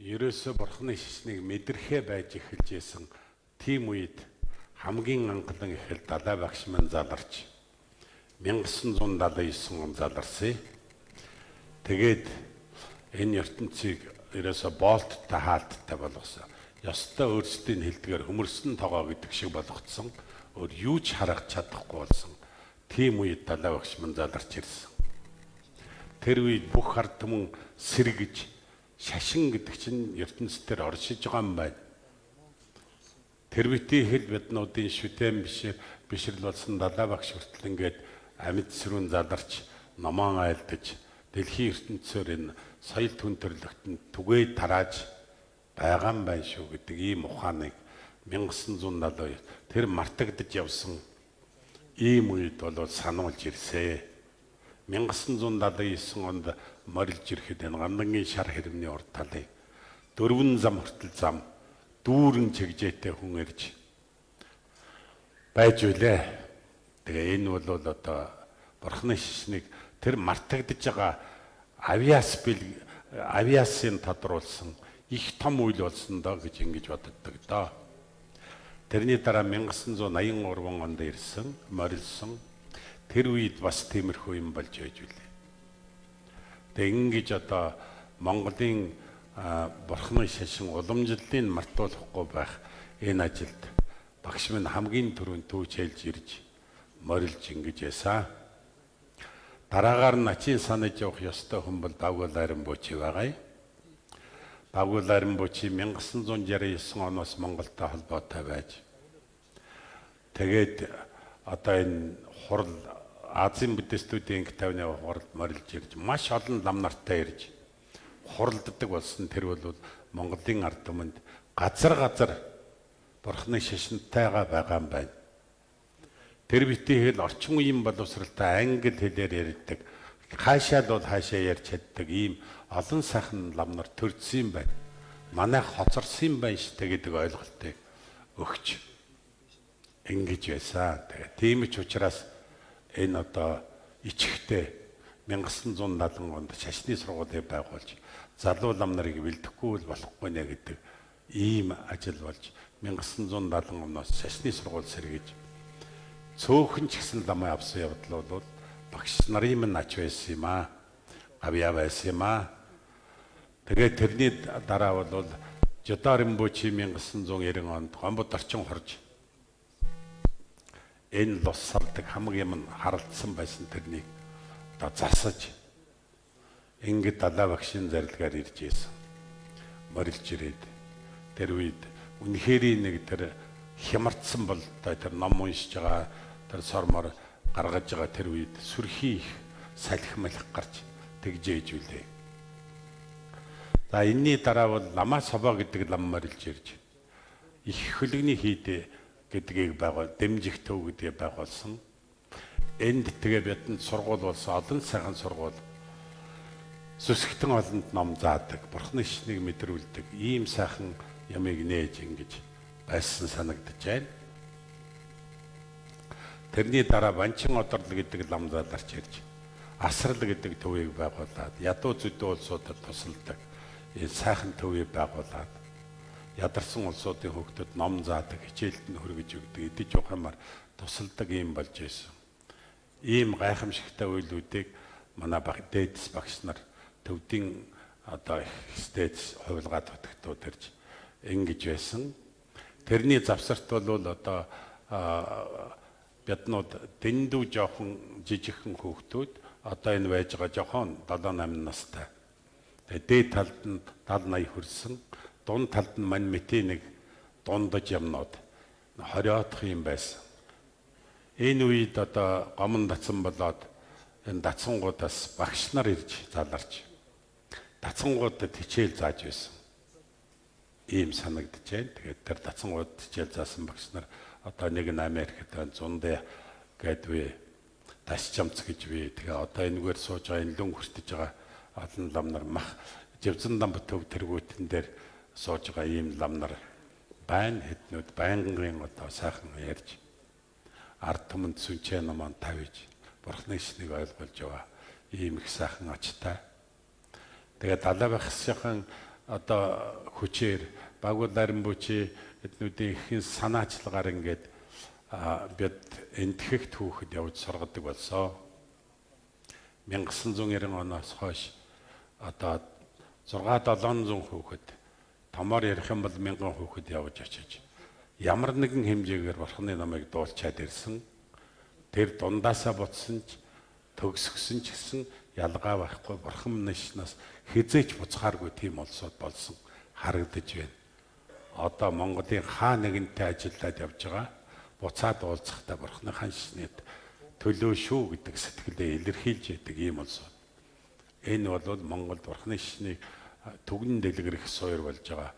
ерөөсө бурхны шишнийг мэдрэхээ байж эхэлж исэн тийм үед хамгийн анхлан эхэл далай багш маань заларч 1979 он заларсан. Тэгээд энэ ертөнцийг ерөөсө болттой хаалттай болгосон. Ёстой өөрсдийн хэлдгээр хөмөрсөн тогоо гэдэг шиг болгоцсон. Өөр юу ч харах чадахгүй болсон. Тийм үед далай багш маань заларч ирсэн. Тэр үед бүх ард түмэн сэргэж шашин гэдэг чинь ертөнцийн дээр оршиж байгаа юм байна. Тэр битий хэл биднуудын шүтэн бишрэл болсон далай багш хүртэл ингээд амьд сэрүүн заларч номон айлдаж дэлхийн ертөнцөөр энэ соёл түнтэрлэгтэн түгээд тарааж байгаа юм байна шүү гэдэг ийм ухааныг 1970 тэр мартагдж явсан ийм үед бол сануулж ирсэ. 1979 онд морилж ирэхэд энэ гандангийн шар хэрэмний урд талыг 4 зам хүртэл зам дүүрэн чигжээтэй хүн ирж байж үлээ. Тэгээ энэ бол одоо бурхны шишнийг тэр мартагдж байгаа авиасын тодруулсан их том үйл болсон доо гэж ингэж боддог доо. Тэрний дараа 1983 онд ирсэн морилсон. Тэр үед бас тиймэрхүү юм болж байж үлээ. Тэгээ ингэж одоо Монголын бурхны шашин уламжлалыг мартуулахгүй байх энэ ажилд багш минь хамгийн түрүүнд төвч хэлж ирж морилж ингэж ясаа. Дараагаар нь ачийн санаж явах ёстой хүн бол Багуул Аринбуучи байгаа. Багуул Аринбуучи 1969 оноос Монголтой холбоотой байж тэгээд одоо энэ хурал Азийн буддистуудын тавны хуралд морилж ирж маш олон лам нартай ирж хуралддаг болсон. Тэр бол Монголын ард түмэнд газар бурхны шашинтайгаа байгаа юм байна. Тэр битий хэл орчин үеийн боловсралтай англи хэлээр ярьдаг, хаашаа л хаашаа ярьж чаддаг ийм олон сайхан лам нар төрсөн юм байна. Манай хоцорсон юм байна штэ гэдэг ойлголтыг өгч ингэж байсан. Тэгээ тийм ч учраас энэ одоо ичхтэй 1970 онд шашны сургуулийг байгуулж залуу лам нарыг бэлдэхгүй болохгүй нэ гэдэг ийм ажил болж 1970 оноос шашны сургууль сэргийж цөөхөн ч гэсэн ламын авсан явдал бол багш нарын минь ач байсан юм аа. Гавьяа байсан юм аа. Тэгээд тэрний дараа бол Жодо Ринпоче 1990 онд Гомбод орчин хорж энэ лос салдаг хамаг юм харалдсан байсан тэрнийг одоо засаж ингээд далай багшийн зарилгаар ирж ийсэн. Морилж ирээд тэр үед үнэхээр нэг тэр хямартсан бол тэр ном уншиж байгаа тэр сормор гаргаж байгаа тэр үед сүрхий их салхи малх гарч тэгжээж үлээ. За энэний дараа бол Ламаа Собоо гэдэг лам морилж ирж их хөлөгний хийдэ гэдгийг байгуул, дэмжих төв гэдгийг байгуулсан. Энд тэгээ бидэнд сургууль болсон, олон сайхан сургууль. Сүсгтэн олонд ном заадаг, бурхны шишнийг мэдрүүлдэг, ийм сайхан ямыг нээж ингэж байсан санагдаж байна. Тэрний дараа Банчин Одорлог гэдэг лам задарч ирж, Асрал гэдэг төвийг байгуулад, ядуу зүдүү улсуудад тусалдаг, энэ сайхан төвийг байгуулад ядарсан улсуудын хөгтөд ном заадаг, хичээлд нь хүргэж өгдөг, идэж ухамаар тусалдаг юм болж байсан. Ийм гайхамшигтай үйлүүдийг манай дээдэс багш нар төвдийн одоо стейц хувилгаад хөтгтүүд ирж ингэж байсан. Тэрний завсарт бол одоо биднууд дэндүү жоохон жижигхэн хүүхдүүд одоо энэ байж байгаа жоохон 7-8 настай. Тэгээд дээд талд нь 70-80 хүрсэн. Дунд талд нь мань мэтийн нэг дундаж юмнууд 20-оодох юм байсан. Энэ үед одоо гомон дацсан болоод энэ дацсангуудаас багш нар ирж заларч дацсангуудад хичээл зааж байсан. Ийм санагдаж байна. Тэгээд тэр дацсангууд хичээл заасан багш нар одоо нэг нь Америкт зундаа гэдвэ таш чамц гэж вэ. Тэгээ одоо энэгээр сууж байгаа энэ лүн хүртэж байгаа олон лам нар мах живзэн лам төв тэргүүтэн дээр сууж байгаа ийм лам нар байна. Хэднүүд байнгын одоо сайхан ярьж ард түмэнд сүнчээ наман тавьж бурхны шишнийг ойлгуулж яваа ийм их сайхан очтой. Тэгээд далай багшийн одоо хүчээр багуул аримбучи эднүүдийн ихэн санаачлагаар ингээд бид энтгэхт хүүхэд явж сургадаг болсон. 1990 оноос хойш одоо 6-700 хүүхэд томоор ярих юм бол 1000 хүүхэд явж очиж ямар нэгэн хэмжээгээр бурхны намайг дуулчаад ирсэн. Тэр дундаасаа буцсан ч төгсгсөн ч гэсэн ялгаа байхгүй бурхан нэшнээс хизээч буцхааргүй тийм улсууд болсон харагдаж байна. Одоо Монголын хаа нэгэнтэй ажиллаад явж байгаа буцаад уулзахдаа бурхныхаа шнэд төлөө шүү гэдэг сэтгэлээ илэрхийлж яадаг ийм улсууд. Энэ бол Монголд бурхны шнийг түгэн дэлгэрэх суур болж байгаа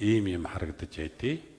ийм харагдаж байдгийг.